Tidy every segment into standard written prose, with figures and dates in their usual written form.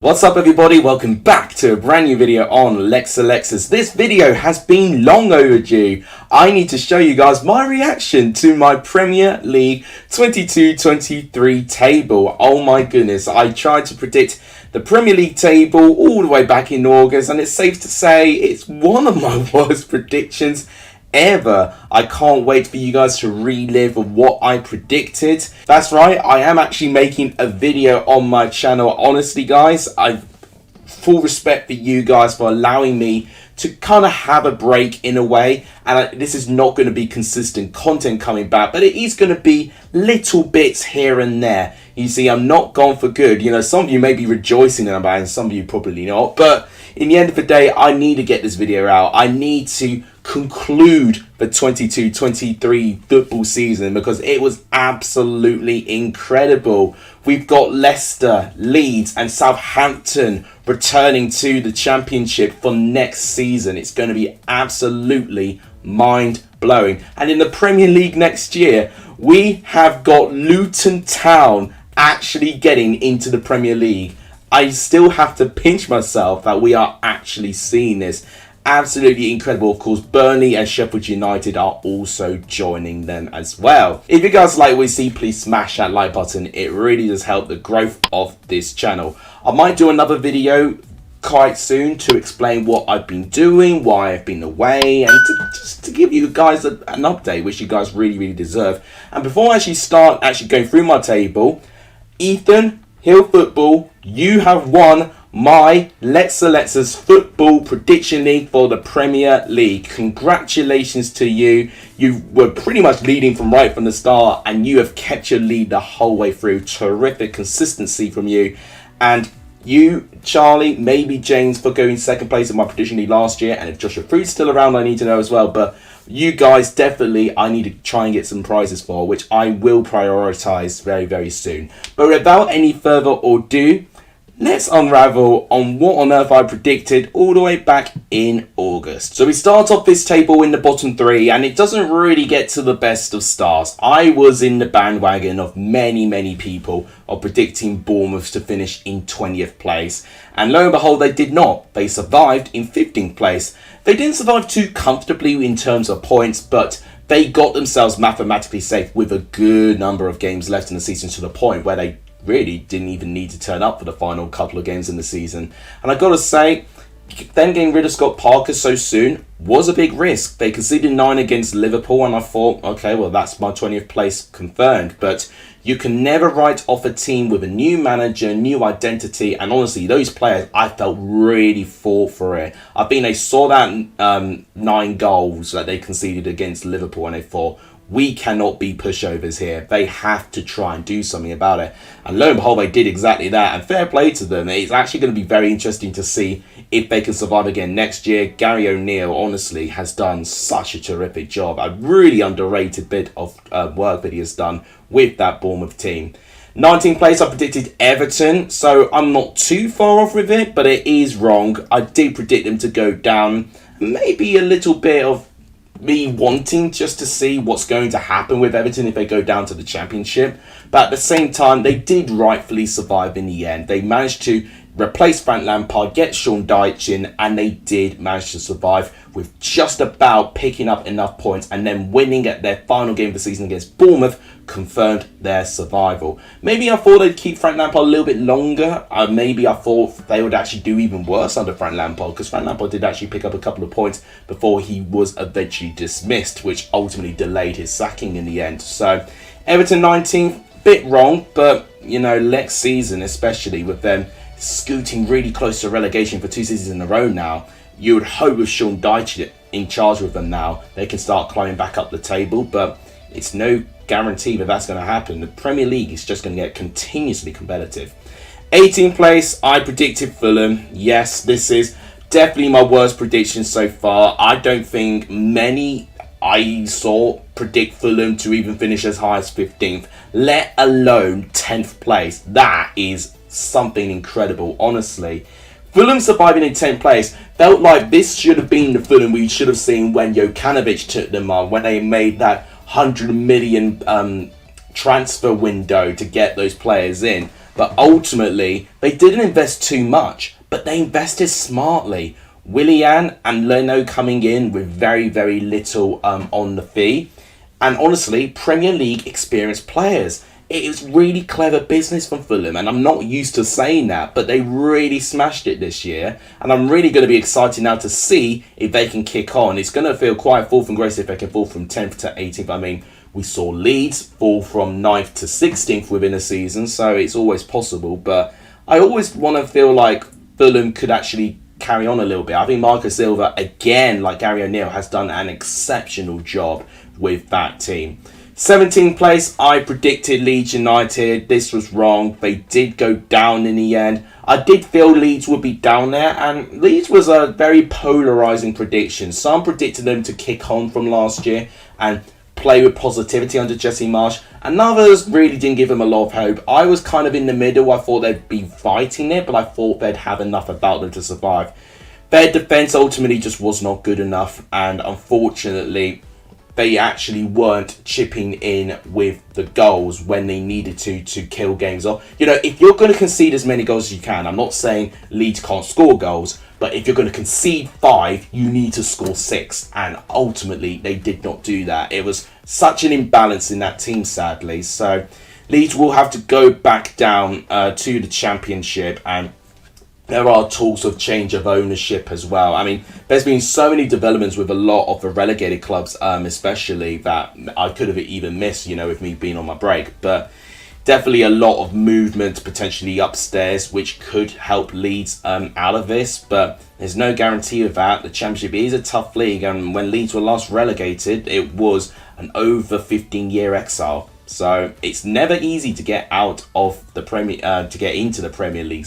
What's up everybody, welcome back to a brand new video on Lexalexus. This video has been long overdue. I need to show you guys my reaction to my Premier League 22-23 table. Oh my goodness, I tried to predict the Premier League table all the way back in August and it's safe to say it's one of my worst predictions ever. I can't wait for you guys to relive what I predicted. That's right, I am actually making a video on my channel. Honestly guys, I've full respect for you guys for allowing me to kind of have a break in a way, and this is not going to be consistent content coming back, but it is going to be little bits here and there. You see, I'm not gone for good. You know, some of you may be rejoicing about it and some of you probably not, but in the end of the day, I need to get this video out. I need to conclude the 22-23 football season because it was absolutely incredible. We've got Leicester, Leeds and Southampton returning to the Championship for next season. It's going to be absolutely mind-blowing. And in the Premier League next year, we have got Luton Town actually getting into the Premier League. I still have to pinch myself that we are actually seeing this. Absolutely incredible. Of course, Burnley and Sheffield United are also joining them as well. If you guys like what you see, please smash that like button. It really does help the growth of this channel. I might do another video quite soon to explain what I've been doing, why I've been away, and just to give you guys an update, which you guys really deserve. And before I actually start going through my table, Ethan Hill Football, you have won my Lexalexus Football Prediction League for the Premier League. Congratulations to you. You were pretty much leading from the start and you have kept your lead the whole way through. Terrific consistency from you. And you, Charlie, maybe James for going second place in my prediction league last year, and if Joshua Fruit's still around I need to know as well, but you guys definitely I need to try and get some prizes for, which I will prioritize very soon. But without any further ado, let's unravel on what on earth I predicted all the way back in August. So we start off this table in the bottom three, and it doesn't really get to the best of starts. I was in the bandwagon of many people of predicting Bournemouth to finish in 20th place. And lo and behold, they did not. They survived in 15th place. They didn't survive too comfortably in terms of points, but they got themselves mathematically safe with a good number of games left in the season, to the point where they really didn't even need to turn up for the final couple of games in the season. And I gotta say, them getting rid of Scott Parker so soon was a big risk. They conceded 9 against Liverpool, and I thought, okay, well, that's my 20th place confirmed. But you can never write off a team with a new manager, new identity, and honestly, those players, I felt really fought for it. I think they saw that 9 goals that they conceded against Liverpool, and they thought, we cannot be pushovers here. They have to try and do something about it. And lo and behold, they did exactly that. And fair play to them. It's actually going to be very interesting to see if they can survive again next year. Gary O'Neill, honestly, has done such a terrific job. A really underrated bit of work that he has done with that Bournemouth team. 19th place, I predicted Everton. So I'm not too far off with it, but it is wrong. I did predict them to go down. Maybe a little bit of me wanting just to see what's going to happen with Everton if they go down to the Championship. But at the same time, they did rightfully survive in the end. They managed to replace Frank Lampard, get Sean Dyche in, and they did manage to survive with just about picking up enough points, and then winning at their final game of the season against Bournemouth confirmed their survival. Maybe I thought they'd keep Frank Lampard a little bit longer. Maybe I thought they would actually do even worse under Frank Lampard, because Frank Lampard did actually pick up a couple of points before he was eventually dismissed, which ultimately delayed his sacking in the end. So Everton 19th, bit wrong, but you know, next season, especially with them scooting really close to relegation for 2 seasons in a row now, you would hope with Sean Dyche in charge with them now, they can start climbing back up the table, but it's no guarantee that that's going to happen. The Premier League is just going to get continuously competitive. 18th place, I predicted Fulham. Yes, this is definitely my worst prediction so far. I don't think many I saw predict Fulham to even finish as high as 15th, let alone 10th place. That is something incredible, honestly. Fulham surviving in 10th place felt like this should have been the Fulham we should have seen when Jokanovic took them on, when they made that 100 million transfer window to get those players in. But ultimately, they didn't invest too much, but they invested smartly. Willian and Leno coming in with very, very little on the fee. And honestly, Premier League experienced players. It was really clever business from Fulham, and I'm not used to saying that, but they really smashed it this year. And I'm really going to be excited now to see if they can kick on. It's going to feel quite fall from grace if they can fall from 10th to 18th. I mean, we saw Leeds fall from 9th to 16th within a season, so it's always possible. But I always want to feel like Fulham could actually carry on a little bit. I think Marco Silva, again, like Gary O'Neill, has done an exceptional job with that team. 17th place, I predicted Leeds United. This was wrong. They did go down in the end. I did feel Leeds would be down there, and Leeds was a very polarising prediction. Some predicted them to kick on from last year and play with positivity under Jesse Marsch, and others really didn't give them a lot of hope. I was kind of in the middle. I thought they'd be fighting it, but I thought they'd have enough about them to survive. Their defence ultimately just was not good enough, and unfortunately they actually weren't chipping in with the goals when they needed to kill games off. You know, if you're going to concede as many goals as you can, I'm not saying Leeds can't score goals, but if you're going to concede 5, you need to score 6. And ultimately, they did not do that. It was such an imbalance in that team, sadly. So Leeds will have to go back down to the Championship, and there are talks of change of ownership as well. I mean, there's been so many developments with a lot of the relegated clubs, especially, that I could have even missed, you know, with me being on my break. But definitely a lot of movement potentially upstairs, which could help Leeds out of this. But there's no guarantee of that. The Championship is a tough league, and when Leeds were last relegated, it was an over 15-year exile. So it's never easy to get out of the to get into the Premier League,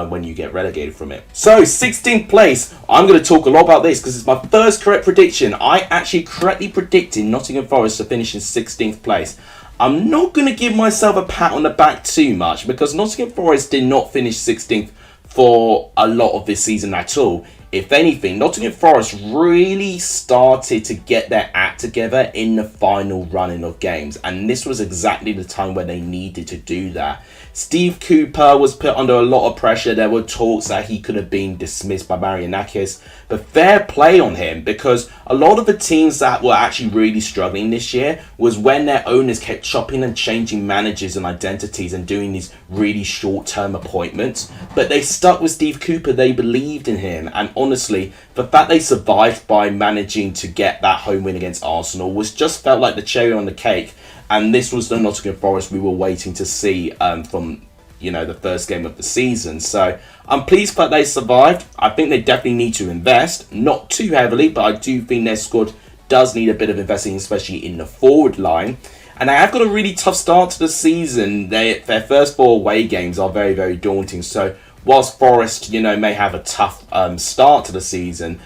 when you get relegated from it. So 16th place, I'm going to talk a lot about this because it's my first correct prediction. I actually correctly predicted Nottingham Forest to finish in 16th place. I'm not going to give myself a pat on the back too much because Nottingham Forest did not finish 16th for a lot of this season at all. If anything, Nottingham Forest really started to get their act together in the final running of games, and this was exactly the time when they needed to do that. Steve Cooper was put under a lot of pressure. There were talks that he could have been dismissed by Marianakis, but fair play on him, because a lot of the teams that were actually really struggling this year was when their owners kept chopping and changing managers and identities and doing these really short-term appointments. But they stuck with Steve Cooper. They believed in him, and honestly, the fact they survived by managing to get that home win against Arsenal was just felt like the cherry on the cake. And this was the Nottingham Forest we were waiting to see from, you know, the first game of the season. So I'm pleased that they survived. I think they definitely need to invest, not too heavily, but I do think their squad does need a bit of investing, especially in the forward line. And they have got a really tough start to the season. Their first 4 away games are very, very daunting. So whilst Forest, you know, may have a tough start to the season,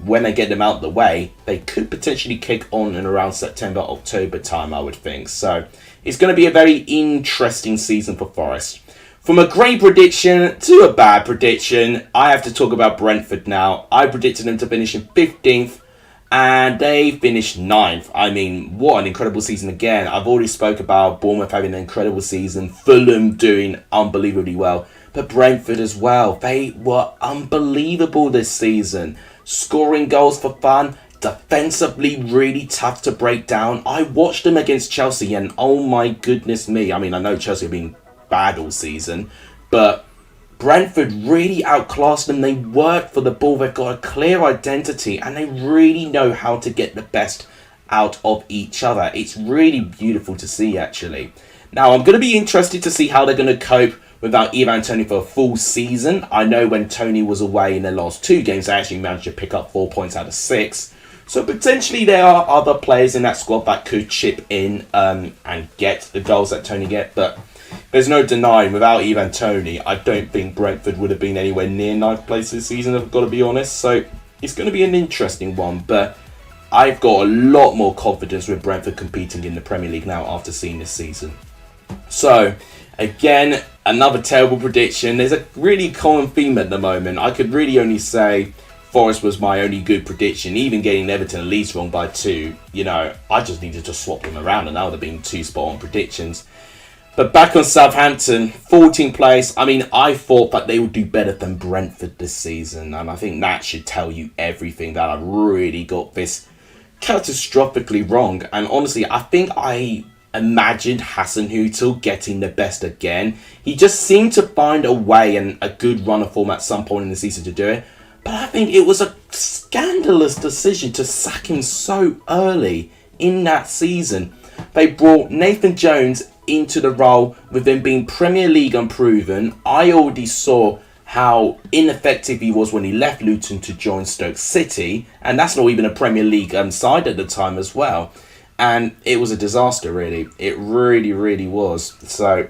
when they get them out of the way, they could potentially kick on in around September, October time, I would think. So it's going to be a very interesting season for Forest. From a great prediction to a bad prediction, I have to talk about Brentford now. I predicted them to finish in 15th, and they finished 9th. I mean, what an incredible season again. I've already spoke about Bournemouth having an incredible season, Fulham doing unbelievably well, but Brentford as well. They were unbelievable this season. Scoring goals for fun, defensively really tough to break down. I watched them against Chelsea, and oh my goodness me. I mean, I know Chelsea have been bad all season, but Brentford really outclassed them. They work for the ball. They've got a clear identity, and they really know how to get the best out of each other. It's really beautiful to see, actually. Now, I'm going to be interested to see how they're going to cope without Ivan Toney for a full season. I know when Toney was away in their last 2 games, they actually managed to pick up 4 points out of 6. So potentially there are other players in that squad that could chip in and get the goals that Toney get. But there's no denying, without Ivan Toney, I don't think Brentford would have been anywhere near 9th place this season, I've got to be honest. So it's going to be an interesting one. But I've got a lot more confidence with Brentford competing in the Premier League now after seeing this season. So again, another terrible prediction. There's a really common theme at the moment. I could really only say Forest was my only good prediction. Even getting Everton and Leeds wrong by 2, you know, I just needed to swap them around, and that would have been 2 spot-on predictions. But back on Southampton, 14th place. I mean, I thought that they would do better than Brentford this season. And I think that should tell you everything, that I really got this catastrophically wrong. And honestly, I think I imagined Hasenhüttl getting the best again. He just seemed to find a way and a good run of form at some point in the season to do it. But I think it was a scandalous decision to sack him so early in that season. They brought Nathan Jones into the role with him being Premier League unproven. I already saw how ineffective he was when he left Luton to join Stoke City, and that's not even a Premier League side at the time as well. And it was a disaster, really. It really was. So,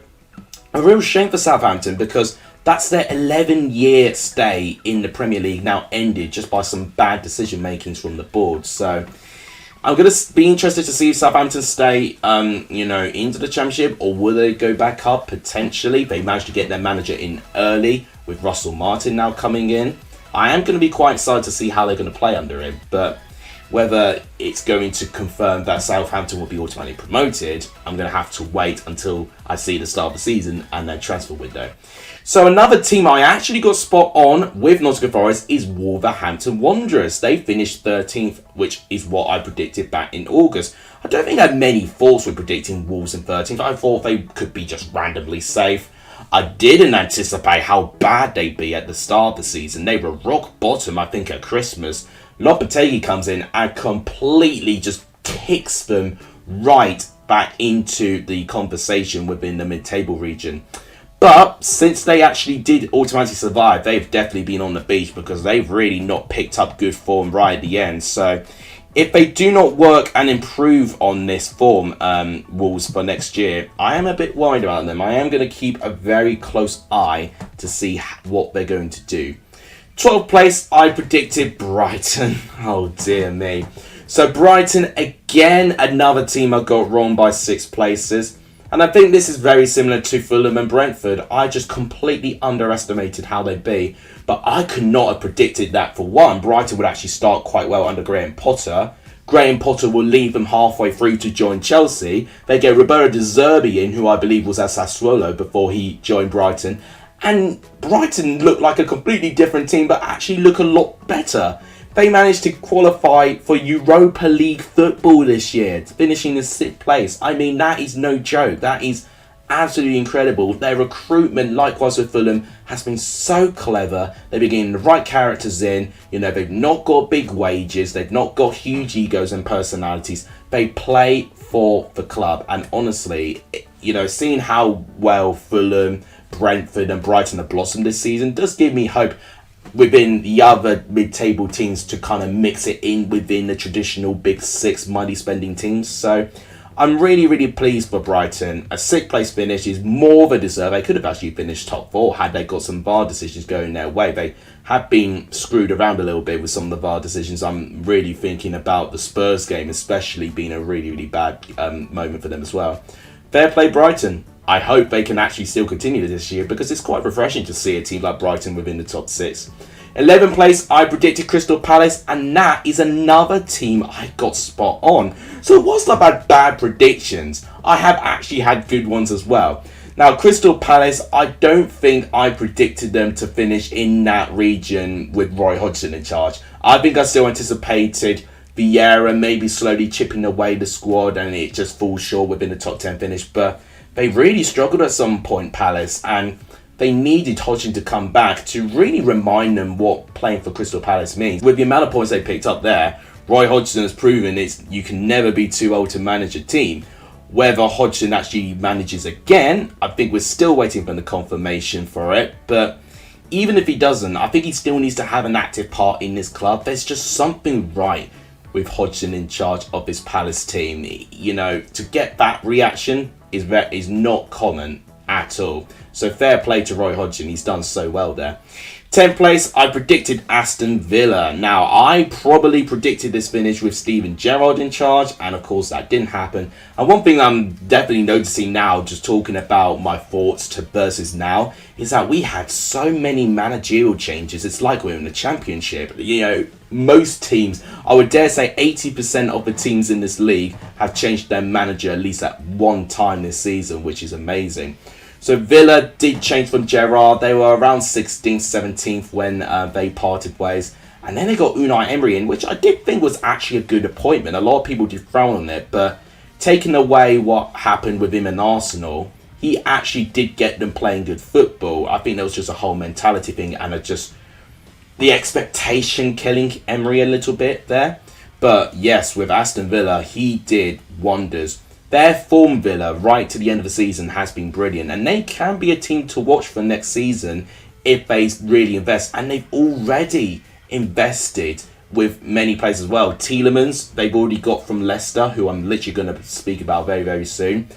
a real shame for Southampton, because that's their 11-year stay in the Premier League now ended just by some bad decision makings from the board. So, I'm going to be interested to see if Southampton stay, into the Championship, or will they go back up potentially. They managed to get their manager in early with Russell Martin now coming in. I am going to be quite excited to see how they're going to play under him, but whether it's going to confirm that Southampton will be automatically promoted, I'm going to have to wait until I see the start of the season and their transfer window. So another team I actually got spot on with Nottingham Forest is Wolverhampton Wanderers. They finished 13th, which is what I predicted back in August. I don't think I had many faults with predicting Wolves in 13th. I thought they could be just randomly safe. I didn't anticipate how bad they'd be at the start of the season. They were rock bottom, I think, at Christmas. Lopetegui comes in and completely just kicks them right back into the conversation within the mid-table region. But since they actually did automatically survive, they've definitely been on the beach, because they've really not picked up good form right at the end. So if they do not work and improve on this form, Wolves, for next year, I am a bit worried about them. I am going to keep a very close eye to see what they're going to do. 12th place, I predicted Brighton. Oh dear me. So Brighton, again, another team I got wrong by 6 places. And I think this is very similar to Fulham and Brentford. I just completely underestimated how they'd be. But I could not have predicted that, for one, Brighton would actually start quite well under Graham Potter. Graham Potter will leave them halfway through to join Chelsea. They get Roberto De Zerbi in, who I believe was at Sassuolo before he joined Brighton. And Brighton look like a completely different team, but actually look a lot better. They managed to qualify for Europa League football this year, finishing in 6th place. I mean, that is no joke. That is absolutely incredible. Their recruitment, likewise with Fulham, has been so clever. They're getting the right characters in. They've not got big wages. They've not got huge egos and personalities. They play for the club. And honestly, seeing how well Fulham, Brentford and Brighton have blossomed this season does give me hope within the other mid-table teams to kind of mix it in within the traditional big 6 money spending teams. So I'm really pleased for Brighton. A 6th place finish is more than deserved. They could have actually finished top 4 had they got some VAR decisions going their way. They have been screwed around a little bit with some of the VAR decisions. I'm really thinking about the Spurs game especially being a really bad moment for them as well. Fair play Brighton. I hope they can actually still continue this year, because it's quite refreshing to see a team like Brighton within the top 6. 11th place, I predicted Crystal Palace, and that is another team I got spot on. So whilst I've had bad predictions, I have actually had good ones as well. Now, Crystal Palace, I don't think I predicted them to finish in that region with Roy Hodgson in charge. I think I still anticipated Vieira maybe slowly chipping away the squad and it just falls short within the top 10 finish, but they really struggled at some point, Palace, and they needed Hodgson to come back to really remind them what playing for Crystal Palace means. With the amount of points they picked up there, Roy Hodgson has proven you can never be too old to manage a team. Whether Hodgson actually manages again, I think we're still waiting for the confirmation for it, but even if he doesn't, I think he still needs to have an active part in this club. There's just something right with Hodgson in charge of this Palace team. To get that reaction is not common at all. So fair play to Roy Hodgson. He's done so well there. 10th place, I predicted Aston Villa. Now, I probably predicted this finish with Steven Gerrard in charge, and of course that didn't happen. And one thing I'm definitely noticing now, just talking about my thoughts to versus now, is that we had so many managerial changes. It's like we're in the Championship. You know, most teams, I would dare say 80% of the teams in this league have changed their manager at least at one time this season, which is amazing. So Villa did change from Gerrard. They were around 16th, 17th when they parted ways. And then they got Unai Emery in, which I did think was actually a good appointment. A lot of people did frown on it, but taking away what happened with him in Arsenal, he actually did get them playing good football. I think that was just a whole mentality thing and just the expectation killing Emery a little bit there. But yes, with Aston Villa, he did wonders. Their form, Villa, right to the end of the season has been brilliant. And they can be a team to watch for next season if they really invest. And they've already invested with many players as well. Tielemans, they've already got from Leicester, who I'm literally going to speak about very, very soon.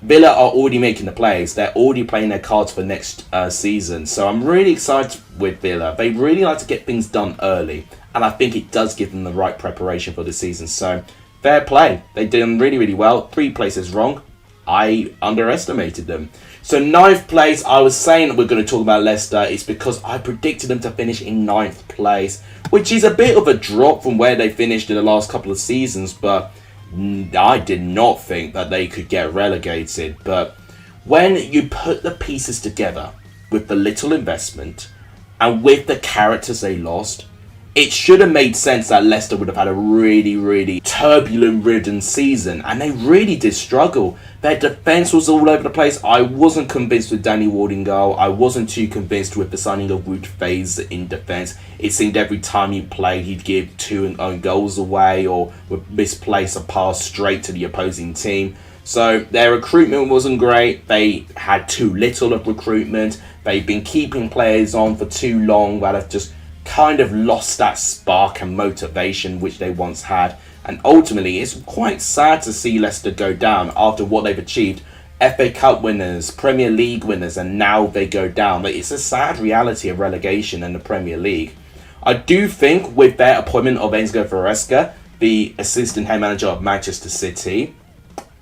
Villa are already making the plays. They're already playing their cards for next season. So I'm really excited with Villa. They really like to get things done early. And I think it does give them the right preparation for the season. So fair play. They did really, really well. 3 places wrong. I underestimated them. So 9th place, I was saying that we're going to talk about Leicester. It's because I predicted them to finish in 9th place, which is a bit of a drop from where they finished in the last couple of seasons. But I did not think that they could get relegated. But when you put the pieces together with the little investment and with the characters they lost, it should have made sense that Leicester would have had a really, really turbulent-ridden season. And they really did struggle. Their defence was all over the place. I wasn't convinced with Danny Ward in goal. I wasn't too convinced with the signing of Wood Faze in defence. It seemed every time he played, he'd give 2 own goals away or would misplace a pass straight to the opposing team. So their recruitment wasn't great. They had too little of recruitment. They've been keeping players on for too long that have just kind of lost that spark and motivation which they once had. And ultimately, it's quite sad to see Leicester go down after what they've achieved. FA Cup winners, Premier League winners, and now they go down. But it's a sad reality of relegation in the Premier League. I do think with their appointment of Enzo Fresca, the assistant head manager of Manchester City,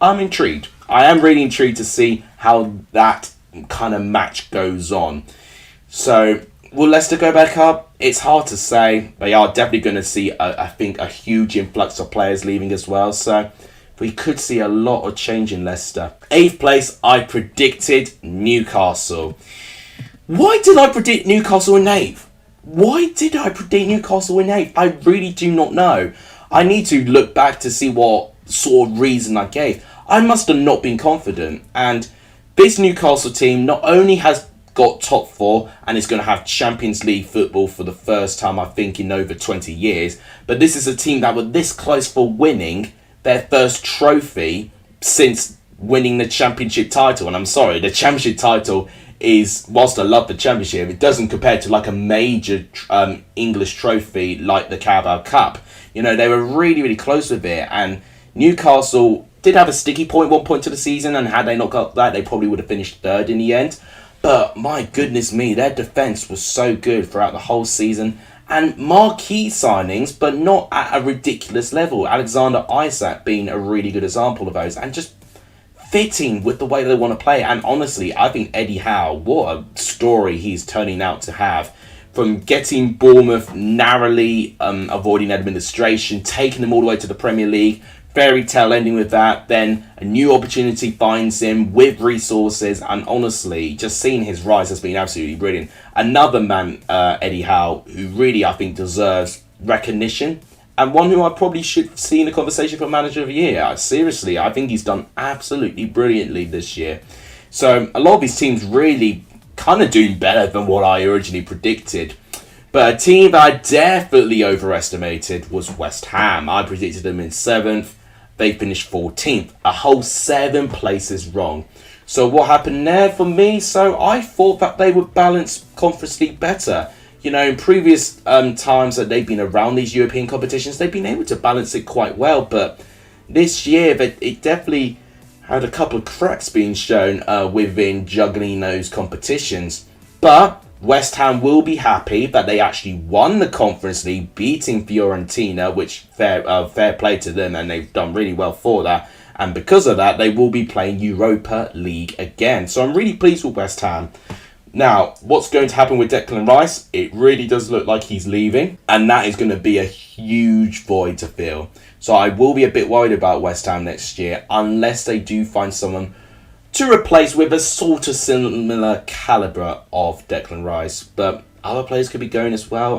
I'm intrigued. I am really intrigued to see how that kind of match goes on. So will Leicester go back up? It's hard to say. They are definitely going to see, I think, a huge influx of players leaving as well. So we could see a lot of change in Leicester. 8th place, I predicted Newcastle. Why did I predict Newcastle in 8th? Why did I predict Newcastle in 8th? I really do not know. I need to look back to see what sort of reason I gave. I must have not been confident. And this Newcastle team not only has got top 4 and is going to have Champions League football for the first time, I think, in over 20 years. But this is a team that were this close for winning their first trophy since winning the Championship title. And I'm sorry, the Championship title is, whilst I love the Championship, it doesn't compare to like a major English trophy like the Carabao Cup. You know, they were really, really close with it. And Newcastle did have a sticky point, 1 point to the season. And had they not got that, they probably would have finished 3rd in the end. But my goodness me, their defence was so good throughout the whole season. And marquee signings, but not at a ridiculous level. Alexander Isak being a really good example of those. And just fitting with the way they want to play. And honestly, I think Eddie Howe, what a story he's turning out to have. From getting Bournemouth narrowly avoiding administration, taking them all the way to the Premier League. Fairy tale ending with that, then a new opportunity finds him with resources, and honestly, just seeing his rise has been absolutely brilliant. Another man, Eddie Howe, who really I think deserves recognition, and one who I probably should see in the conversation for Manager of the Year. Seriously, I think he's done absolutely brilliantly this year. So a lot of these teams really kind of doing better than what I originally predicted. But a team that I definitely overestimated was West Ham. I predicted them in 7th. They finished 14th, a whole 7 places wrong. So what happened there for me? So I thought that they would balance Conference League better. You know, in previous times that they've been around these European competitions, they've been able to balance it quite well. But this year, it definitely had a couple of cracks being shown within juggling those competitions. But West Ham will be happy that they actually won the Conference League, beating Fiorentina, which fair play to them, and they've done really well for that. And because of that, they will be playing Europa League again. So I'm really pleased with West Ham. Now, what's going to happen with Declan Rice? It really does look like he's leaving, and that is going to be a huge void to fill. So I will be a bit worried about West Ham next year, unless they do find someone to replace with a sort of similar calibre of Declan Rice. But other players could be going as well.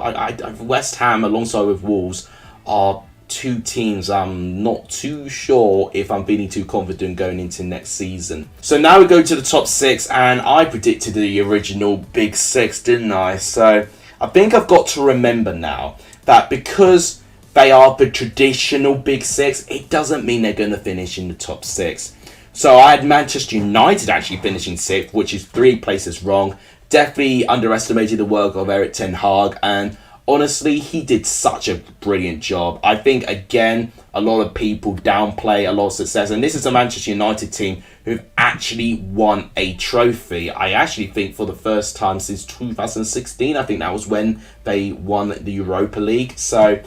West Ham, alongside with Wolves, are two teams I'm not too sure if I'm feeling too confident going into next season. So now we go to the top 6, and I predicted the original Big 6, didn't I? So I think I've got to remember now that because they are the traditional Big 6, it doesn't mean they're going to finish in the top 6. So I had Manchester United actually finishing 6th, which is 3 places wrong. Definitely underestimated the work of Erik ten Hag, and honestly, he did such a brilliant job. I think, again, a lot of people downplay a lot of success. And this is a Manchester United team who've actually won a trophy. I actually think for the first time since 2016, I think that was when they won the Europa League. So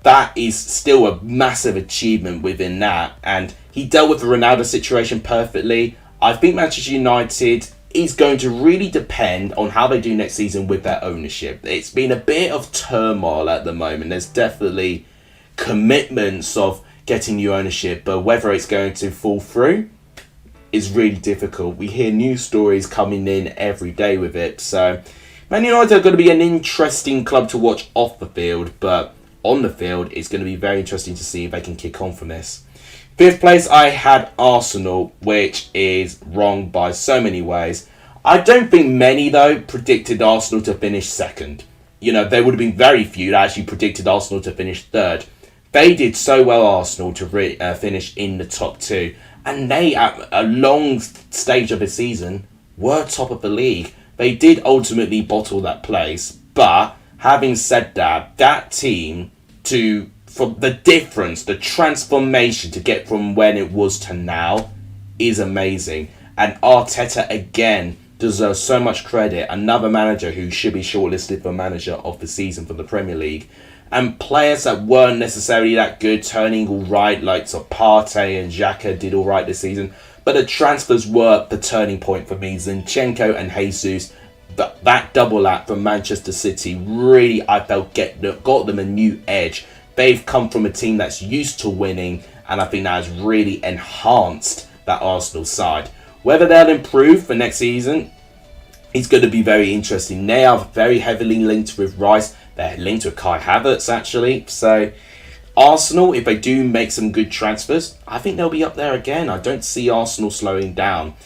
that is still a massive achievement within that. And he dealt with the Ronaldo situation perfectly. I think Manchester United is going to really depend on how they do next season with their ownership. It's been a bit of turmoil at the moment. There's definitely commitments of getting new ownership, but whether it's going to fall through is really difficult. We hear news stories coming in every day with it. So Man United are going to be an interesting club to watch off the field, but on the field, it's going to be very interesting to see if they can kick on from this. 5th place, I had Arsenal, which is wrong by so many ways. I don't think many, though, predicted Arsenal to finish 2nd. You know, there would have been very few that actually predicted Arsenal to finish 3rd. They did so well, Arsenal, to finish in the top 2. And they, at a long stage of the season, were top of the league. They did ultimately bottle that place. But having said that, that team, from the difference, the transformation to get from when it was to now is amazing. And Arteta, again, deserves so much credit. Another manager who should be shortlisted for manager of the season for the Premier League. And players that weren't necessarily that good turning all right, like Partey and Xhaka did all right this season. But the transfers were the turning point for me. Zinchenko and Jesus, that double act from Manchester City really, I felt, got them a new edge. They've come from a team that's used to winning, and I think that has really enhanced that Arsenal side. Whether they'll improve for next season is going to be very interesting. They are very heavily linked with Rice. They're linked with Kai Havertz, actually. So Arsenal, if they do make some good transfers, I think they'll be up there again. I don't see Arsenal slowing down.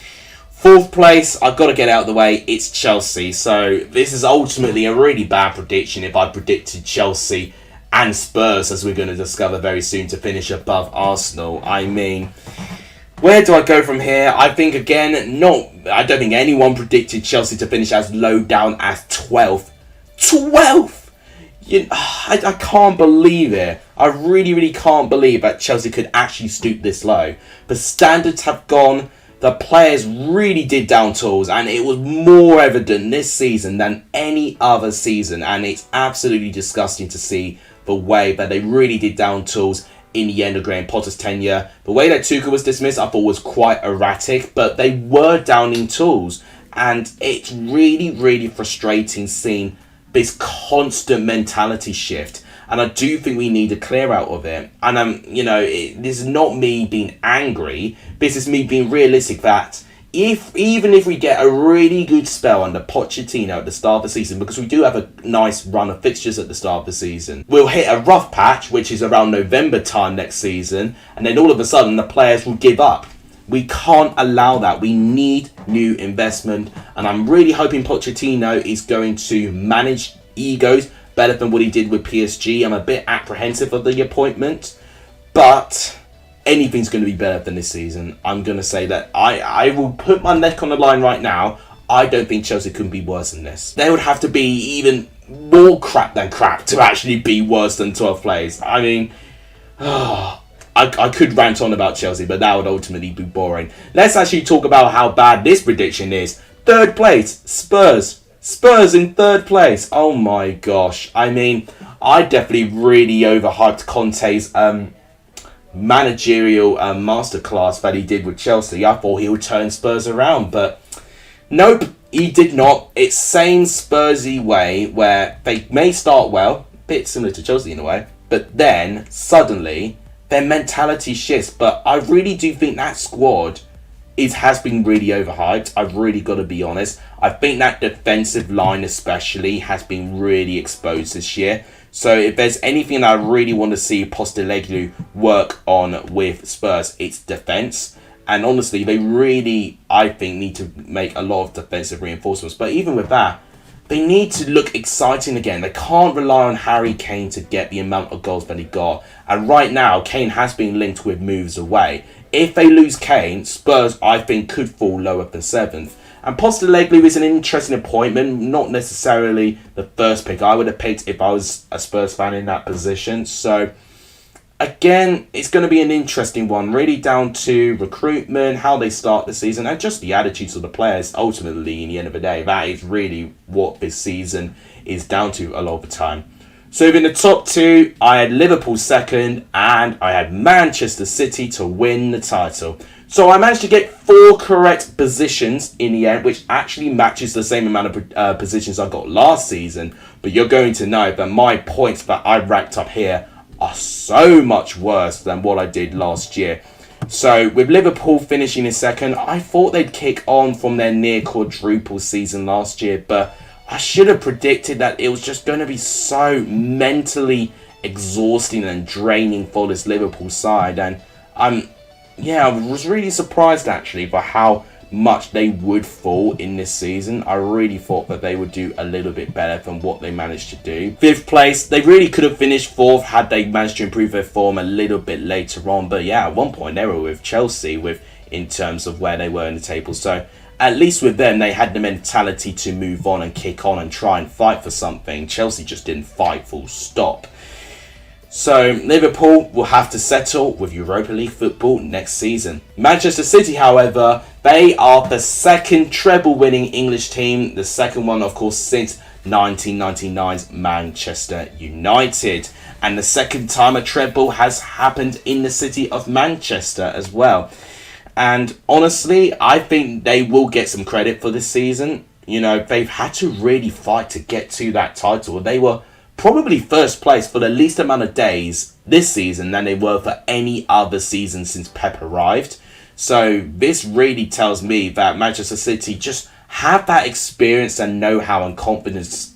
4th place, I've got to get out of the way, it's Chelsea. So this is ultimately a really bad prediction if I predicted Chelsea and Spurs, as we're going to discover very soon, to finish above Arsenal. I mean, where do I go from here? I think, again, I don't think anyone predicted Chelsea to finish as low down as 12th. 12th! I can't believe it. I really, really can't believe that Chelsea could actually stoop this low. The standards have gone. The players really did down tools, and it was more evident this season than any other season. And it's absolutely disgusting to see the way that they really did down tools in the end of Graham Potter's tenure. The way that Tuchel was dismissed, I thought, was quite erratic, but they were downing tools. And it's really, really frustrating seeing this constant mentality shift. And I do think we need a clear out of it. And, this is not me being angry. This is me being realistic that even if we get a really good spell under Pochettino at the start of the season, because we do have a nice run of fixtures at the start of the season, we'll hit a rough patch, which is around November time next season, and then all of a sudden the players will give up. We can't allow that. We need new investment, and I'm really hoping Pochettino is going to manage egos better than what he did with PSG. I'm a bit apprehensive of the appointment, but anything's going to be better than this season. I'm going to say that I will put my neck on the line right now. I don't think Chelsea can be worse than this. They would have to be even more crap than crap to actually be worse than 12th place. I mean, I could rant on about Chelsea, but that would ultimately be boring. Let's actually talk about how bad this prediction is. Third place, Spurs. Spurs in third place. Oh my gosh. I mean, I definitely really overhyped Conte's managerial masterclass that he did with Chelsea. I thought he would turn Spurs around, but nope, he did not. It's same Spursy way where they may start well, a bit similar to Chelsea in a way, but then suddenly their mentality shifts. But I really do think that squad has been really overhyped. I've really got to be honest. I think that defensive line especially has been really exposed this year. So if there's anything that I really want to see Postecoglou work on with Spurs, it's defense. And honestly, they really, I think, need to make a lot of defensive reinforcements. But even with that, they need to look exciting again. They can't rely on Harry Kane to get the amount of goals that he got. And right now, Kane has been linked with moves away. If they lose Kane, Spurs, I think, could fall lower than 7th. And Postecoglou is an interesting appointment, not necessarily the first pick I would have picked if I was a Spurs fan in that position. So, again, it's going to be an interesting one, really down to recruitment, how they start the season, and just the attitudes of the players. Ultimately, in the end of the day, that is really what this season is down to a lot of the time. So in the top 2, I had Liverpool second, and I had Manchester City to win the title. So I managed to get 4 correct positions in the end, which actually matches the same amount of positions I got last season. But you're going to know that my points that I racked up here are so much worse than what I did last year. So with Liverpool finishing in second, I thought they'd kick on from their near quadruple season last year, but I should have predicted that it was just going to be so mentally exhausting and draining for this Liverpool side. And I was really surprised actually by how much they would fall in this season. I really thought that they would do a little bit better than what they managed to do. 5th place, they really could have finished 4th had they managed to improve their form a little bit later on. But yeah, at one point they were with Chelsea in terms of where they were in the table. So at least with them, they had the mentality to move on and kick on and try and fight for something. Chelsea just didn't fight, full stop. So Liverpool will have to settle with Europa League football next season. Manchester City, however, they are the second treble-winning English team. The second one, of course, since 1999's Manchester United. And the second time a treble has happened in the city of Manchester as well. And honestly, I think they will get some credit for this season. You know, they've had to really fight to get to that title. They were probably first place for the least amount of days this season than they were for any other season since Pep arrived. So this really tells me that Manchester City just have that experience and know-how and confidence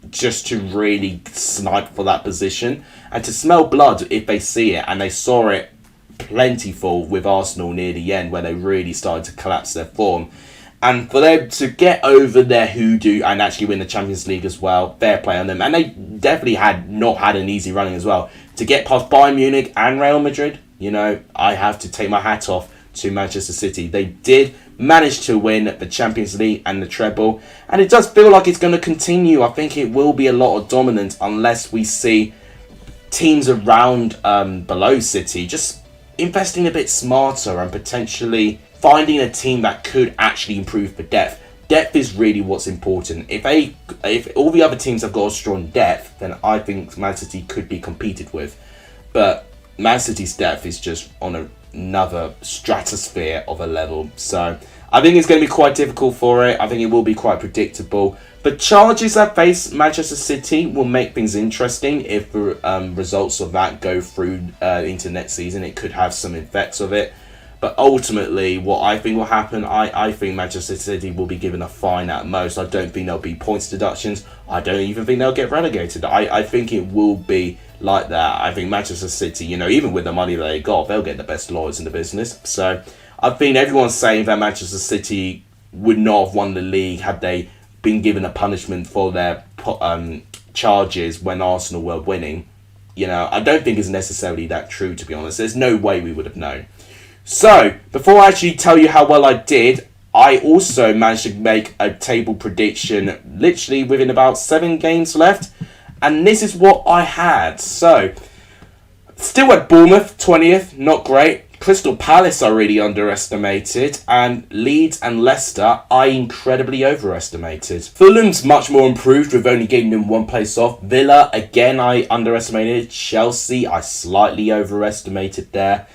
just to really snipe for that position and to smell blood if they see it. And they saw it plentiful with Arsenal near the end where they really started to collapse their form. And for them to get over their hoodoo and actually win the Champions League as well, fair play on them. And they definitely had not had an easy running as well. To get past Bayern Munich and Real Madrid, you know, I have to take my hat off to Manchester City. They did manage to win the Champions League and the treble. And it does feel like it's going to continue. I think it will be a lot of dominance unless we see teams around below City just investing a bit smarter and potentially finding a team that could actually improve for depth. Depth is really what's important. If all the other teams have got a strong depth, then I think Man City could be competed with. But Man City's depth is just on another stratosphere of a level. So I think it's going to be quite difficult for it. I think it will be quite predictable. The charges that face Manchester City will make things interesting if the results of that go through into next season. It could have some effects of it. But ultimately, what I think will happen, I think Manchester City will be given a fine at most. I don't think there'll be points deductions. I don't even think they'll get relegated. I think it will be like that. I think Manchester City, you know, even with the money that they got, they'll get the best lawyers in the business. So I think everyone's saying that Manchester City would not have won the league had they been given a punishment for their charges when Arsenal were winning. You know, I don't think it's necessarily that true, to be honest. There's no way we would have known. So, before I actually tell you how well I did, I also managed to make a table prediction literally within about 7 games left. And this is what I had. So, Still at Bournemouth, 20th, not great. Crystal Palace are really underestimated, and Leeds and Leicester are incredibly overestimated. Fulham's much more improved with only giving them one place off. Villa, again, I underestimated. Chelsea, I slightly overestimated there.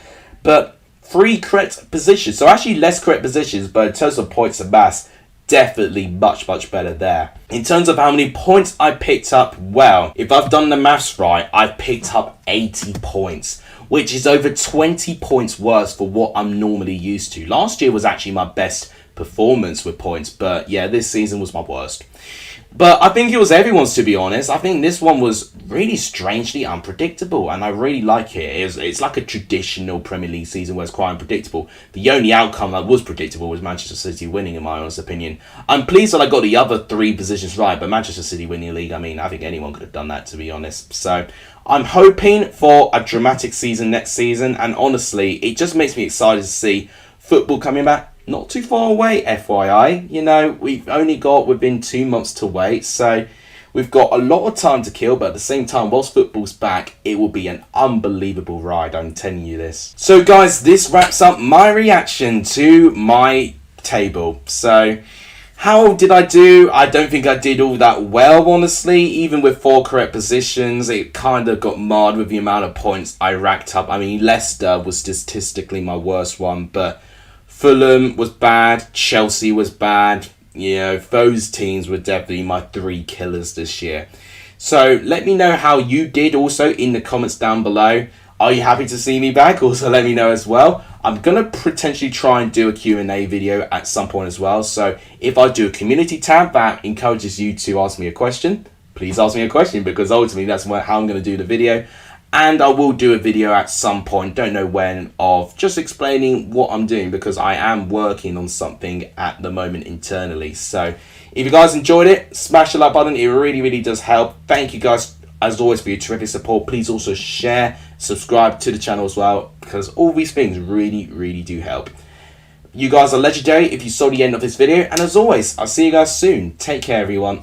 But 3 correct positions, so actually less correct positions, but in terms of points amassed, definitely much better there. In terms of how many points I picked up, well, if I've done the maths right, I've picked up 80 points, which is over 20 points worse for what I'm normally used to. Last year was actually my best performance with points, but yeah, this season was my worst. But I think it was everyone's, to be honest. I think this one was really strangely unpredictable, and I really like it. It's like a traditional Premier League season where it's quite unpredictable. The only outcome that was predictable was Manchester City winning, in my honest opinion. I'm pleased that I got the other 3 positions right, but Manchester City winning the league, I mean, I think anyone could have done that, to be honest. So I'm hoping for a dramatic season next season, and honestly, it just makes me excited to see football coming back. Not too far away, FYI. You know, we've only got within 2 months to wait, so we've got a lot of time to kill, but at the same time, whilst football's back, it will be an unbelievable ride, I'm telling you this. So guys, this wraps up my reaction to my table. So how did I do? I don't think I did all that well, honestly. Even with 4 correct positions, it kind of got marred with the amount of points I racked up. I mean, Leicester was statistically my worst one, but Fulham was bad, Chelsea was bad. You know, those teams were definitely my 3 killers this year. So let me know how you did also in the comments down below. Are you happy to see me back? Also let me know as well. I'm going to potentially try and do a Q&A video at some point as well. So if I do a community tab that encourages you to ask me a question, please ask me a question, because ultimately that's how I'm going to do the video. And I will do a video at some point, don't know when, of just explaining what I'm doing, because I am working on something at the moment internally. So if you guys enjoyed it, smash the like button. It really does help. Thank you guys as always for your terrific support. Please also share, subscribe to the channel as well, because all these things really do help. You guys are legendary if you saw the end of this video. And as always, I'll see you guys soon. Take care, everyone.